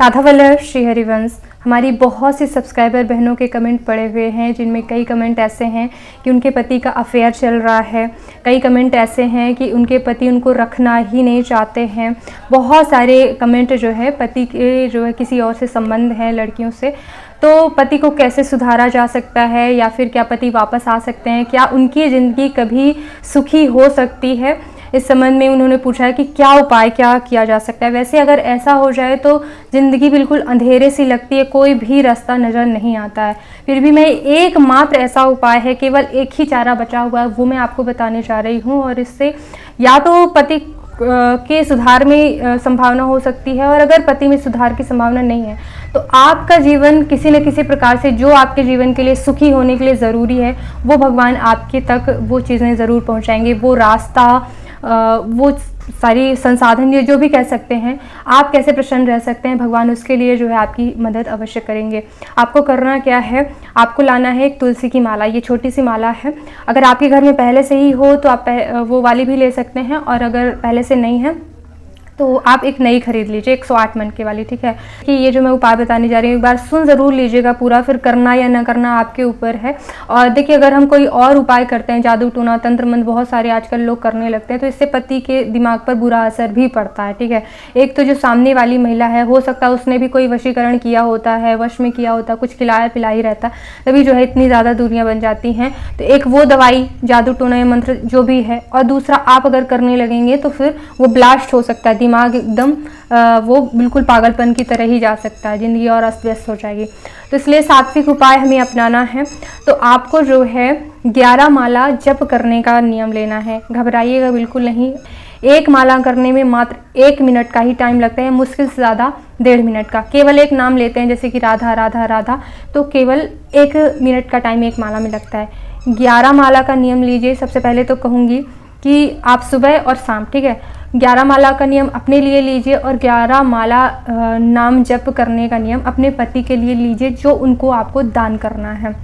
राधा वल्लभ श्री हरिवंश। हमारी बहुत सी सब्सक्राइबर बहनों के कमेंट पड़े हुए हैं, जिनमें कई कमेंट ऐसे हैं कि उनके पति का अफेयर चल रहा है, कई कमेंट ऐसे हैं कि उनके पति उनको रखना ही नहीं चाहते हैं। बहुत सारे कमेंट जो है पति के जो है किसी और से संबंध है लड़कियों से, तो पति को कैसे सुधारा जा सकता है या फिर क्या पति वापस आ सकते हैं, क्या उनकी ज़िंदगी कभी सुखी हो सकती है, इस संबंध में उन्होंने पूछा है कि क्या उपाय क्या किया जा सकता है। वैसे अगर ऐसा हो जाए तो ज़िंदगी बिल्कुल अंधेरे सी लगती है, कोई भी रास्ता नज़र नहीं आता है। फिर भी मैं एकमात्र ऐसा उपाय है, केवल एक ही चारा बचा हुआ है, वो मैं आपको बताने जा रही हूँ। और इससे या तो पति के सुधार में संभावना हो सकती है, और अगर पति में सुधार की संभावना नहीं है तो आपका जीवन किसी न किसी प्रकार से जो आपके जीवन के लिए सुखी होने के लिए ज़रूरी है, वो भगवान आपके तक वो चीज़ें ज़रूर पहुँचाएंगे। वो रास्ता, वो सारी संसाधन, ये जो भी कह सकते हैं, आप कैसे प्रसन्न रह सकते हैं, भगवान उसके लिए जो है आपकी मदद अवश्य करेंगे। आपको करना क्या है, आपको लाना है एक तुलसी की माला। ये छोटी सी माला है, अगर आपके घर में पहले से ही हो तो आप वो वाली भी ले सकते हैं, और अगर पहले से नहीं है तो आप एक नई खरीद लीजिए, 108 मन के वाली, ठीक है। कि ये जो मैं उपाय बताने जा रही हूँ एक बार सुन ज़रूर लीजिएगा पूरा, फिर करना या ना करना आपके ऊपर है। और देखिए, अगर हम कोई और उपाय करते हैं, जादू टोना तंत्र मंत्र बहुत सारे आजकल लोग करने लगते हैं, तो इससे पति के दिमाग पर बुरा असर भी पड़ता है, ठीक है। एक तो जो सामने वाली महिला है, हो सकता है उसने भी कोई वशीकरण किया होता है, वश में किया होता है, कुछ खिलाया पिलाई रहता, तभी जो है इतनी ज़्यादा दूरियाँ बन जाती हैं। तो एक वो दवाई, जादू टोना या मंत्र जो भी है, और दूसरा आप अगर करने लगेंगे तो फिर वो ब्लास्ट हो सकता है, दिमाग एकदम वो बिल्कुल पागलपन की तरह ही जा सकता है, ज़िंदगी और अस्त व्यस्त हो जाएगी। तो इसलिए सात्विक उपाय हमें अपनाना है। तो आपको जो है 11 माला जप करने का नियम लेना है, घबराइएगा बिल्कुल नहीं। एक माला करने में मात्र 1 मिनट का ही टाइम लगता है, मुश्किल से ज़्यादा 1.5 मिनट का। केवल एक नाम लेते हैं जैसे कि राधा राधा राधा, तो केवल 1 मिनट का टाइम एक माला में लगता है। 11 माला का नियम लीजिए। सबसे पहले तो कहूँगी कि आप सुबह और शाम, ठीक है, 11 माला का नियम अपने लिए लीजिए, और 11 माला नाम जप करने का नियम अपने पति के लिए लीजिए, जो उनको आपको दान करना है।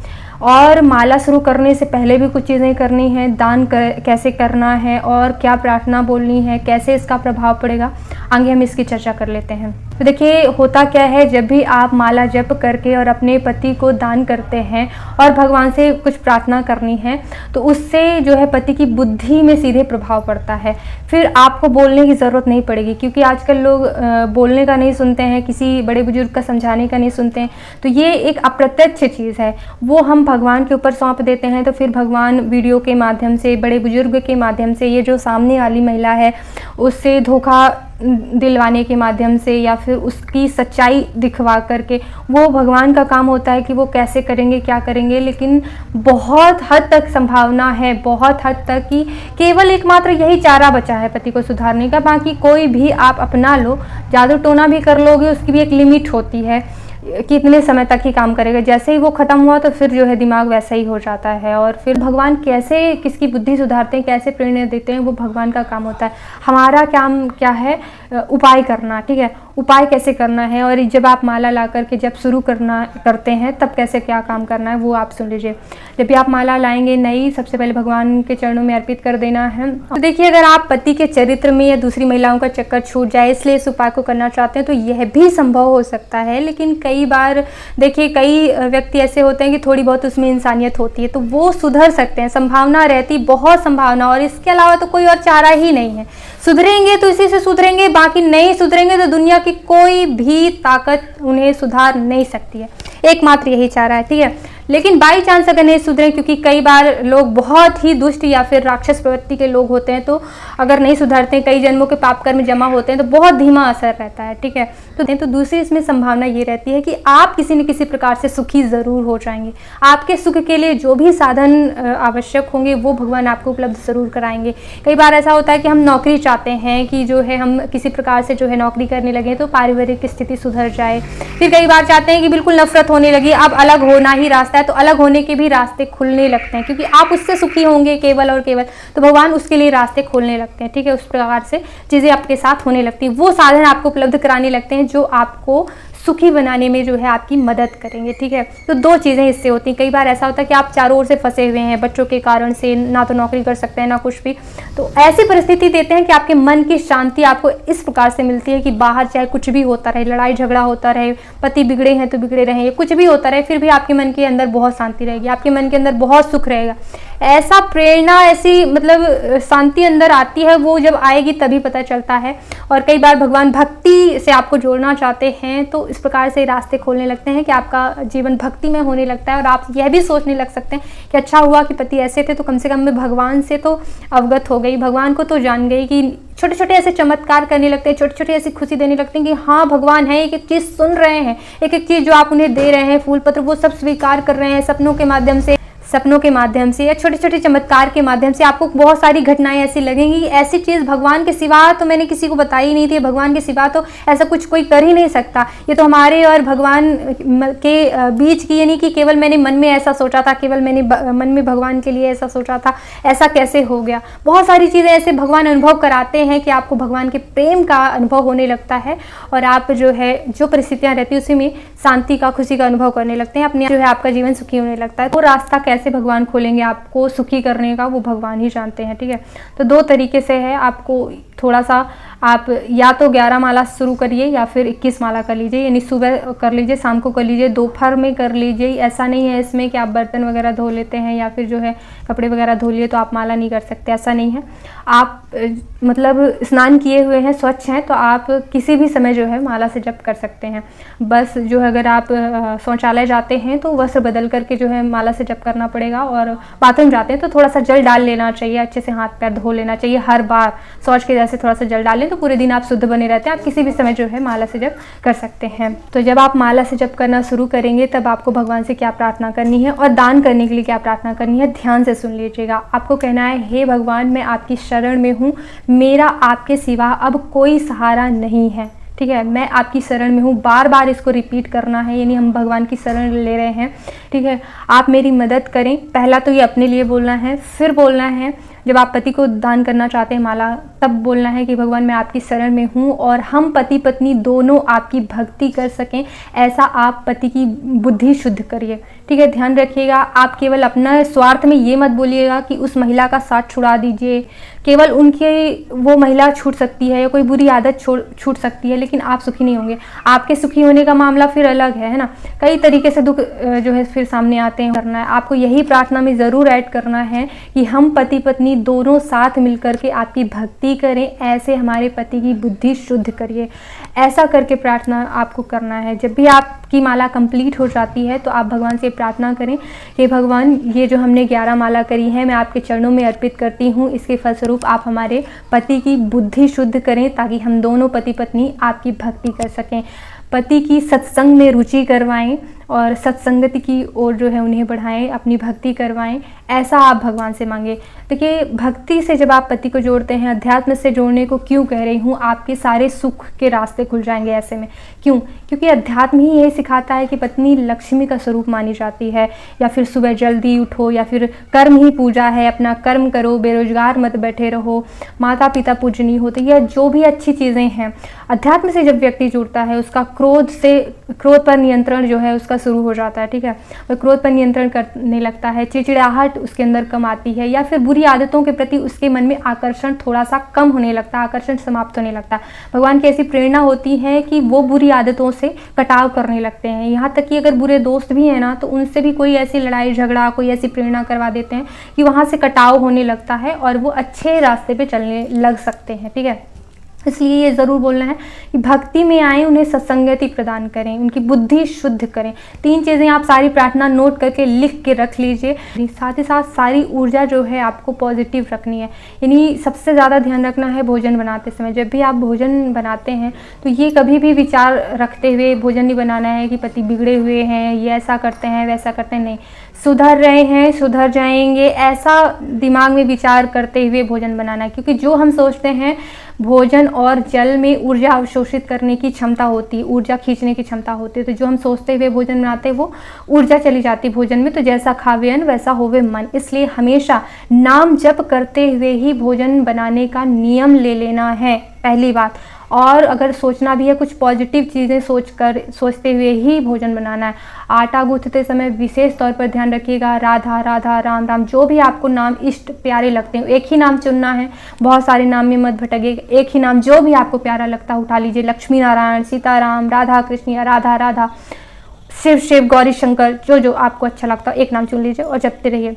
और माला शुरू करने से पहले भी कुछ चीज़ें करनी है, दान कैसे करना है और क्या प्रार्थना बोलनी है, कैसे इसका प्रभाव पड़ेगा, आगे हम इसकी चर्चा कर लेते हैं। तो देखिए, होता क्या है, जब भी आप माला जप करके और अपने पति को दान करते हैं और भगवान से कुछ प्रार्थना करनी है, तो उससे जो है पति की बुद्धि में सीधे प्रभाव पड़ता है। फिर आपको बोलने की ज़रूरत नहीं पड़ेगी, क्योंकि आजकल लोग बोलने का नहीं सुनते हैं, किसी बड़े बुजुर्ग का समझाने का नहीं सुनते हैं। तो ये एक अप्रत्यक्ष चीज़ है, वो हम भगवान के ऊपर सौंप देते हैं। तो फिर भगवान वीडियो के माध्यम से, बड़े बुजुर्ग के माध्यम से, ये जो सामने वाली महिला है उससे धोखा दिलवाने के माध्यम से, या फिर उसकी सच्चाई दिखवा करके, वो भगवान का काम होता है कि वो कैसे करेंगे, क्या करेंगे। लेकिन बहुत हद तक संभावना है, बहुत हद तक कि केवल एकमात्र यही चारा बचा है पति को सुधारने का। बाकी कोई भी आप अपना लो, जादू टोना भी कर लोगे, उसकी भी एक लिमिट होती है कि इतने समय तक ही काम करेगा। जैसे ही वो ख़त्म हुआ तो फिर जो है दिमाग वैसा ही हो जाता है। और फिर भगवान कैसे किसकी बुद्धि सुधारते हैं, कैसे प्रेरणा देते हैं, वो भगवान का काम होता है। हमारा काम क्या है, उपाय करना, ठीक है। उपाय कैसे करना है, और जब आप माला ला करके जब शुरू करते हैं तब कैसे क्या काम करना है, वो आप सुन लीजिए। जब भी आप माला लाएंगे नई, सबसे पहले भगवान के चरणों में अर्पित कर देना है। तो देखिए, अगर आप पति के चरित्र में या दूसरी महिलाओं का चक्कर छूट जाए, इसलिए इस उपाय को करना चाहते हैं, तो यह भी संभव हो सकता है। लेकिन कई बार देखिए, कई व्यक्ति ऐसे होते हैं कि थोड़ी बहुत उसमें इंसानियत होती है, तो वो सुधर सकते हैं, संभावना रहती, बहुत संभावना। और इसके अलावा तो कोई और चारा ही नहीं है। सुधरेंगे तो इसी से सुधरेंगे, बाकी नहीं सुधरेंगे तो दुनिया की कोई भी ताकत उन्हें सुधार नहीं सकती है। एकमात्र यही चारा है, ठीक है। लेकिन बाई चांस अगर नहीं सुधरे, क्योंकि कई बार लोग बहुत ही दुष्ट या फिर राक्षस प्रवृत्ति के लोग होते हैं, तो अगर नहीं सुधरते, कई जन्मों के पाप कर्म जमा होते हैं, तो बहुत धीमा असर रहता है, ठीक है। तो दूसरी इसमें संभावना ये रहती है कि आप किसी न किसी प्रकार से सुखी ज़रूर हो जाएंगे। आपके सुख के लिए जो भी साधन आवश्यक होंगे वो भगवान आपको उपलब्ध ज़रूर कराएंगे। कई बार ऐसा होता है कि हम नौकरी चाहते हैं कि जो है हम किसी प्रकार से जो है नौकरी करने लगे तो पारिवारिक स्थिति सुधर जाए। फिर कई बार चाहते हैं कि बिल्कुल नफरत होने लगी, अब अलग होना ही रास्ता है, तो अलग होने के भी रास्ते खुलने लगते हैं, क्योंकि आप उससे सुखी होंगे केवल और केवल, तो भगवान उसके लिए रास्ते खोलने लगते हैं, ठीक है। उस प्रकार से चीज़ें आपके साथ होने लगती हैं, वो साधन आपको उपलब्ध कराने लगते हैं जो आपको सुखी बनाने में जो है आपकी मदद करेंगे, ठीक है। तो दो चीज़ें इससे होती हैं। कई बार ऐसा होता है कि आप चारों ओर से फंसे हुए हैं, बच्चों के कारण से ना तो नौकरी कर सकते हैं ना कुछ भी, तो ऐसी परिस्थिति देते हैं कि आपके मन की शांति आपको इस प्रकार से मिलती है कि बाहर चाहे कुछ भी होता रहे, लड़ाई झगड़ा होता रहे, पति बिगड़े हैं तो बिगड़े रहें, कुछ भी होता रहे, फिर भी आपके मन के अंदर बहुत शांति रहेगी, आपके मन के अंदर बहुत सुख रहेगा। ऐसा प्रेरणा, ऐसी मतलब शांति अंदर आती है, वो जब आएगी तभी पता चलता है। और कई बार भगवान भक्ति से आपको जोड़ना चाहते हैं तो इस प्रकार से रास्ते खोलने लगते हैं कि आपका जीवन भक्ति में होने लगता है, और आप यह भी सोचने लग सकते हैं कि अच्छा हुआ कि पति ऐसे थे, तो कम से कम मैं भगवान से तो अवगत हो गई, भगवान को तो जान गई, कि छोटे छोटे ऐसे चमत्कार करने लगते हैं, छोटी छोटी ऐसी खुशी देने लगते हैं कि हाँ भगवान है, एक एक चीज़ सुन रहे हैं, एक एक चीज़ जो आप उन्हें दे रहे हैं, फूल पत्र, वो सब स्वीकार कर रहे हैं सपनों के माध्यम से या छोटे छोटे चमत्कार के माध्यम से। आपको बहुत सारी घटनाएं ऐसी लगेंगी कि ऐसी चीज़ भगवान के सिवा तो मैंने किसी को बताई नहीं थी, भगवान के सिवा तो ऐसा कुछ कोई कर ही नहीं सकता, ये तो हमारे और भगवान के बीच की, यानी कि केवल मैंने मन में ऐसा सोचा था, केवल मैंने मन में भगवान के लिए ऐसा सोचा था, ऐसा कैसे हो गया। बहुत सारी चीज़ें ऐसे भगवान अनुभव कराते हैं कि आपको भगवान के प्रेम का अनुभव होने लगता है, और आप जो है जो परिस्थितियाँ रहती है उसी में शांति का, खुशी का अनुभव करने लगते हैं, अपने जो है आपका जीवन सुखी होने लगता है। वो रास्ता कैसे भगवान खोलेंगे आपको सुखी करने का, वो भगवान ही जानते हैं, ठीक है। तो दो तरीके से है, आपको थोड़ा सा आप या तो 11 माला शुरू करिए या फिर 21 माला कर लीजिए, यानी सुबह कर लीजिए, शाम को कर लीजिए, दोपहर में कर लीजिए। ऐसा नहीं है इसमें कि आप बर्तन वगैरह धो लेते हैं या फिर जो है कपड़े वगैरह धो लिए तो आप माला नहीं कर सकते, ऐसा नहीं है। आप मतलब स्नान किए हुए हैं, स्वच्छ हैं, तो आप किसी भी समय जो है माला से जप कर सकते हैं। बस जो है अगर आप शौचालय जाते हैं तो वस्त्र बदल करके जो है माला से जप करना पड़ेगा, और बाथरूम जाते हैं तो थोड़ा सा जल डाल लेना चाहिए, अच्छे से हाथ पैर धो लेना चाहिए हर बार, शौच के जैसे थोड़ा सा जल डालें तो पूरे दिन आप शुद्ध बने रहते हैं। आप किसी भी समय जो है माला से जप कर सकते हैं। तो जब आप माला से जप करना शुरू करेंगे तब आपको भगवान से क्या प्रार्थना करनी है और दान करने के लिए क्या प्रार्थना करनी है, ध्यान से सुन लीजिएगा। आपको कहना है, हे भगवान, मैं आपकी शरण में हूँ, मेरा आपके सिवा अब कोई सहारा नहीं है, ठीक है, मैं आपकी शरण में हूँ। बार बार इसको रिपीट करना है, यानी हम भगवान की शरण ले रहे हैं, ठीक है। आप मेरी मदद करें, पहला तो ये अपने लिए बोलना है, फिर बोलना है जब आप पति को दान करना चाहते हैं माला, तब बोलना है कि भगवान मैं आपकी शरण में हूँ और हम पति पत्नी दोनों आपकी भक्ति कर सकें, ऐसा आप पति की बुद्धि शुद्ध करिए, ठीक है। ध्यान रखिएगा, आप केवल अपना स्वार्थ में ये मत बोलिएगा कि उस महिला का साथ छुड़ा दीजिए, केवल उनकी वो महिला छूट सकती है या कोई बुरी आदत छूट सकती है, लेकिन आप सुखी नहीं होंगे। आपके सुखी होने का मामला फिर अलग है ना। कई तरीके से दुख जो है फिर सामने आते हैं। करना है आपको यही प्रार्थना में ज़रूर ऐड करना है कि हम पति पत्नी दोनों साथ मिलकर के आपकी भक्ति करें, ऐसे हमारे पति की बुद्धि शुद्ध करिए। ऐसा करके प्रार्थना आपको करना है। जब भी आपकी माला कंप्लीट हो जाती है तो आप भगवान से प्रार्थना करें कि भगवान, ये जो हमने 11 माला करी है मैं आपके चरणों में अर्पित करती हूँ, इसके फलस्वरूप आप हमारे पति की बुद्धि शुद्ध करें ताकि हम दोनों पति पत्नी आपकी भक्ति कर सकें। पति की सत्संग में रुचि करवाएं और सत्संगति की ओर जो है उन्हें बढ़ाएं, अपनी भक्ति करवाएं, ऐसा आप भगवान से मांगे। देखिए, भक्ति से जब आप पति को जोड़ते हैं, अध्यात्म से जोड़ने को क्यों कह रही हूँ, आपके सारे सुख के रास्ते खुल जाएंगे ऐसे में। क्यों? क्योंकि अध्यात्म ही यही सिखाता है कि पत्नी लक्ष्मी का स्वरूप मानी जाती है, या फिर सुबह जल्दी उठो, या फिर कर्म ही पूजा है, अपना कर्म करो, बेरोजगार मत बैठे रहो, माता पिता पूजनीय होते, या जो भी अच्छी चीज़ें हैं। अध्यात्म से जब व्यक्ति जुड़ता है उसका क्रोध पर नियंत्रण जो है उसका शुरू हो जाता है, ठीक है। और क्रोध पर नियंत्रण करने लगता है, चिड़चिड़ाहट उसके अंदर कम आती है, या फिर बुरी आदतों के प्रति उसके मन में आकर्षण थोड़ा सा कम होने लगता है, आकर्षण समाप्त होने लगता है। भगवान की ऐसी प्रेरणा होती है कि वो बुरी आदतों से कटाव करने लगते हैं। यहाँ तक कि अगर बुरे दोस्त भी हैं ना तो उनसे भी कोई ऐसी लड़ाई झगड़ा, कोई ऐसी प्रेरणा करवा देते हैं कि वहाँ से कटाव होने लगता है और वो अच्छे रास्ते पे चलने लग सकते हैं, ठीक है। इसलिए ये ज़रूर बोलना है कि भक्ति में आए, उन्हें सत्संगति प्रदान करें, उनकी बुद्धि शुद्ध करें। 3 चीज़ें आप सारी प्रार्थना नोट करके लिख के रख लीजिए। साथ ही साथ सारी ऊर्जा जो है आपको पॉजिटिव रखनी है। यानी सबसे ज़्यादा ध्यान रखना है भोजन बनाते समय। जब भी आप भोजन बनाते हैं तो ये कभी भी विचार रखते हुए भोजन नहीं बनाना है कि पति बिगड़े हुए हैं, ये ऐसा करते हैं वैसा करते हैं, नहीं, सुधर रहे हैं, सुधर जाएंगे, ऐसा दिमाग में विचार करते हुए भोजन बनाना है। क्योंकि जो हम सोचते हैं, भोजन और जल में ऊर्जा अवशोषित करने की क्षमता होती है, ऊर्जा खींचने की क्षमता होती है। तो जो हम सोचते हुए भोजन बनाते हैं वो ऊर्जा चली जाती है भोजन में। तो जैसा खावे अन्न वैसा होवे मन। इसलिए हमेशा नाम जप करते हुए ही भोजन बनाने का नियम ले लेना है, पहली बात। और अगर सोचना भी है कुछ पॉजिटिव चीज़ें सोचते हुए ही भोजन बनाना है। आटा गूँथते समय विशेष तौर पर ध्यान रखिएगा, राधा राधा राम राम, जो भी आपको नाम इष्ट प्यारे लगते हैं एक ही नाम चुनना है, बहुत सारे नाम में मत भटकिएगा, एक ही नाम जो भी आपको प्यारा लगता है उठा लीजिए। लक्ष्मी नारायण, सीताराम, राधा कृष्ण या राधा राधा, शिव शिव, गौरी शंकर, जो जो आपको अच्छा लगता है एक नाम चुन लीजिए और जपते रहिए।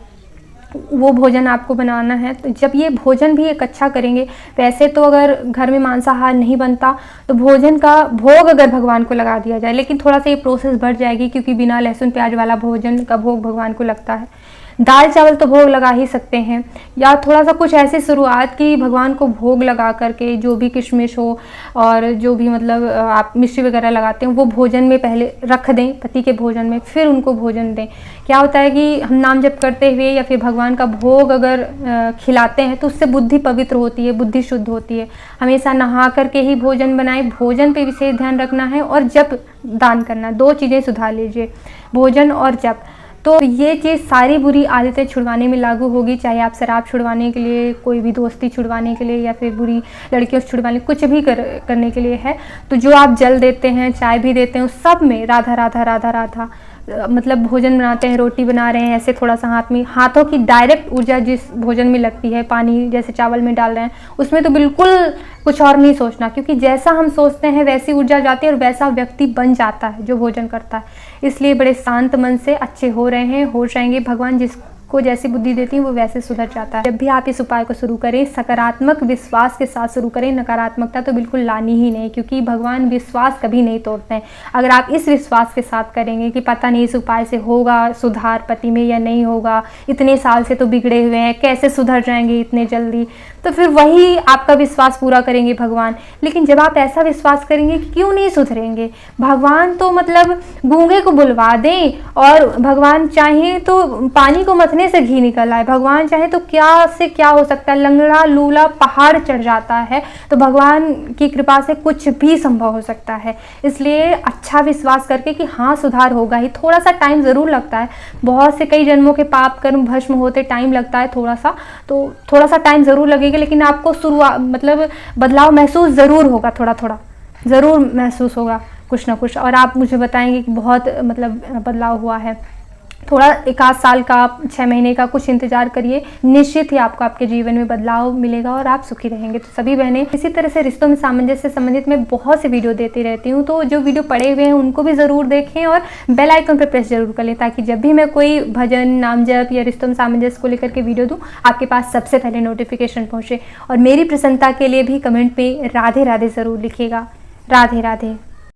वो भोजन आपको बनाना है। तो जब ये भोजन भी एक अच्छा करेंगे, वैसे तो अगर घर में मांसाहार नहीं बनता तो भोजन का भोग अगर भगवान को लगा दिया जाए, लेकिन थोड़ा सा ये प्रोसेस बढ़ जाएगी क्योंकि बिना लहसुन प्याज वाला भोजन का भोग भगवान को लगता है। दाल चावल तो भोग लगा ही सकते हैं, या थोड़ा सा कुछ ऐसे शुरुआत की भगवान को भोग लगा करके, जो भी किशमिश हो और जो भी मतलब आप मिश्री वगैरह लगाते हैं वो भोजन में पहले रख दें, पति के भोजन में, फिर उनको भोजन दें। क्या होता है कि हम नाम जप करते हुए या फिर भगवान का भोग अगर खिलाते हैं तो उससे बुद्धि पवित्र होती है, बुद्धि शुद्ध होती है। हमेशा नहा करके ही भोजन बनाएं, भोजन पे विशेष ध्यान रखना है और जप दान करना, 2 चीज़ें सुधार लीजिए, भोजन और जप। तो ये चीज़ सारी बुरी आदतें छुड़वाने में लागू होगी, चाहे आप शराब छुड़वाने के लिए, कोई भी दोस्ती छुड़वाने के लिए, या फिर बुरी लड़कियों से छुड़वाने, कुछ भी करने के लिए है। तो जो आप जल देते हैं, चाय भी देते हैं, उस सब में राधा राधा राधा राधा, मतलब भोजन बनाते हैं, रोटी बना रहे हैं, ऐसे थोड़ा सा हाथ में, हाथों की डायरेक्ट ऊर्जा जिस भोजन में लगती है, पानी जैसे चावल में डाल रहे हैं उसमें तो बिल्कुल कुछ और नहीं सोचना, क्योंकि जैसा हम सोचते हैं वैसी ऊर्जा जाती है और वैसा व्यक्ति बन जाता है जो भोजन करता है। इसलिए बड़े शांत मन से अच्छे हो रहे हैं, हो जाएंगे। भगवान जिसको जैसी बुद्धि देती है वो वैसे सुधर जाता है। जब भी आप इस उपाय को शुरू करें, सकारात्मक विश्वास के साथ शुरू करें, नकारात्मकता तो बिल्कुल लानी ही नहीं, क्योंकि भगवान विश्वास कभी नहीं तोड़ते हैं। अगर आप इस विश्वास के साथ करेंगे कि पता नहीं इस उपाय से होगा सुधार पति में या नहीं होगा, इतने साल से तो बिगड़े हुए हैं, कैसे सुधर जाएंगे इतने जल्दी, तो फिर वही आपका विश्वास पूरा करेंगे भगवान। लेकिन जब आप ऐसा विश्वास करेंगे कि क्यों नहीं सुधरेंगे, भगवान तो मतलब गूंगे को बुलवा दें, और भगवान चाहे तो पानी को मथने से घी निकल आए, भगवान चाहे तो क्या से क्या हो सकता है, लंगड़ा लूला पहाड़ चढ़ जाता है, तो भगवान की कृपा से कुछ भी संभव हो सकता है। इसलिए अच्छा विश्वास करके कि हाँ सुधार होगा ही, थोड़ा सा टाइम ज़रूर लगता है, बहुत से कई जन्मों के पाप कर्म भस्म होते टाइम लगता है थोड़ा सा, तो थोड़ा सा टाइम ज़रूर लगेगा, लेकिन आपको शुरुआत मतलब बदलाव महसूस ज़रूर होगा, थोड़ा थोड़ा ज़रूर महसूस होगा कुछ ना कुछ, और आप मुझे बताएंगे कि बहुत मतलब बदलाव हुआ है। थोड़ा 1 साल का, 6 महीने का कुछ इंतजार करिए, निश्चित ही आपको आपके जीवन में बदलाव मिलेगा और आप सुखी रहेंगे। तो सभी बहनें, इसी तरह से रिश्तों में सामंजस्य से संबंधित मैं बहुत से वीडियो देती रहती हूँ, तो जो वीडियो पड़े हुए हैं उनको भी ज़रूर देखें और बेल आइकन पर प्रेस जरूर कर लें, ताकि जब भी मैं कोई भजन, नाम जप या रिश्तों में सामंजस्य को लेकर के वीडियो दूँ, आपके पास सबसे पहले नोटिफिकेशन पहुँचे। और मेरी प्रसन्नता के लिए भी कमेंट में राधे राधे ज़रूर लिखिएगा। राधे राधे।